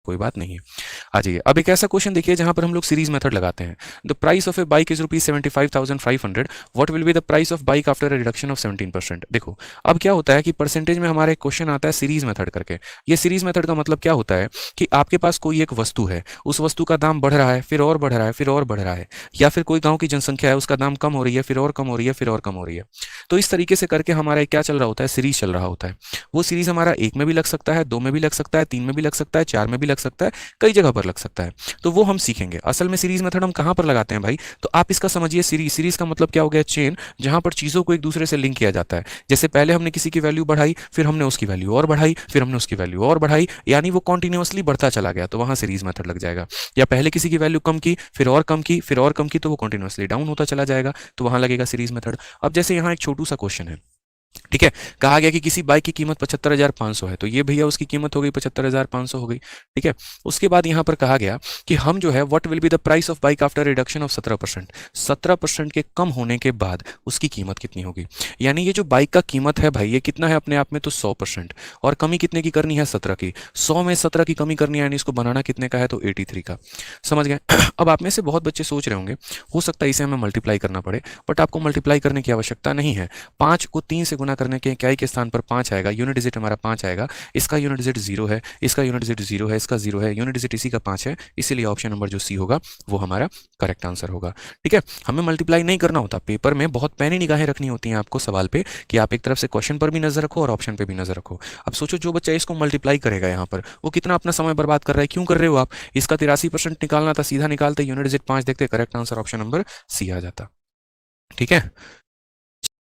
कोई बात नहीं है। आ जाइए, अब एक ऐसा क्वेश्चन देखिए जहां पर हम लोग सीरीज मेथड लगाते हैं। The price of A bike is ₹75,500, what will be the price of bike after a reduction of 17%। देखो अब क्या होता है कि परसेंटेज में हमारा एक क्वेश्चन आता है सीरीज मेथड करके। ये सीरीज मेथड का मतलब क्या होता है कि आपके पास कोई एक वस्तु है, उस वस्तु का दाम बढ़ रहा है, फिर और बढ़ रहा है, फिर और बढ़ रहा है, या फिर कोई गांव की जनसंख्या है, उसका दाम कम हो रही है, फिर और कम हो रही है, फिर और कम हो रही है। तो इस तरीके से करके हमारा क्या चल रहा होता है, सीरीज चल रहा होता है। वो सीरीज हमारा एक में भी लग सकता है, दो में भी लग सकता है, तीन में भी लग सकता है, चार में भी लग सकता है, कई जगह पर लग सकता है। तो वो हम सीखेंगे। असल में सीरीज मेथड हम कहां पर लगाते हैं भाई, तो आप इसका समझिए, सीरीज सीरीज का मतलब क्या हो गया, चेन, जहां पर चीजों को एक दूसरे से लिंक किया जाता है। जैसे पहले हमने किसी की वैल्यू बढ़ाई, फिर हमने उसकी वैल्यू और बढ़ाई, फिर हमने उसकी वैल्यू और बढ़ाई, यानी वो कॉन्टिन्यूअसली बढ़ता चला गया, तो वहां सीरीज मेथड लग जाएगा। या पहले किसी की वैल्यू कम की, फिर और कम की, फिर और कम की, तो वो कॉन्टिन्यूअसली डाउन होता चला जाएगा, तो वहां लगेगा सीरीज मेथड। अब जैसे यहाँ एक छोटू सा क्वेश्चन है, ठीक है, कहा गया कि किसी बाइक की कीमत 75,500 है, तो ये भैया उसकी कीमत हो गई 75,500 हो गई। ठीक है, उसके बाद यहां पर कहा गया कि हम जो है what will be the price of bike after reduction of 17%। 17% के कम होने के बाद उसकी कीमत कितनी होगी। यानी ये जो बाइक का कीमत है भाई, ये कितना है अपने आप में, तो 100%, और कमी कितने की करनी है, 17 की। 100 में 17 की कमी करनी है, यानी इसको बनाना कितने का है, तो 83 का। समझ गए। अब आप में से बहुत बच्चे सोच रहे होंगे हो सकता है इसे हमें मल्टीप्लाई करना पड़े, बट आपको मल्टीप्लाई करने की आवश्यकता नहीं है। 5 को 3 से गुना करने के इकाई के स्थान पर 5 आएगा, यूनिट डिजिट हमारा 5 आएगा, इसका यूनिट डिजिट 0 है, इसका यूनिट डिजिट 0 है, इसका 0 है, यूनिट डिजिट इसी का 5 है, इसीलिए ऑप्शन नंबर जो सी होगा वो हमारा करेक्ट आंसर होगा। ठीक है, हमें मल्टीप्लाई नहीं करना होता, पेपर में बहुत पैनी निगाहें रखनी होती हैं आपको सवाल पे, कि आप एक तरफ से क्वेश्चन पर भी नजर रखो और ऑप्शन पे भी नजर रखो। अब सोचो जो बच्चा इसको मल्टीप्लाई करेगा यहाँ पर, वो कितना अपना समय बर्बाद कर रहा है, क्यों कर रहे हो आप। इसका 83% निकालना था, सीधा निकालते, यूनिट डिजिट 5 देखते, correct answer option number c आ जाता। ठीक है,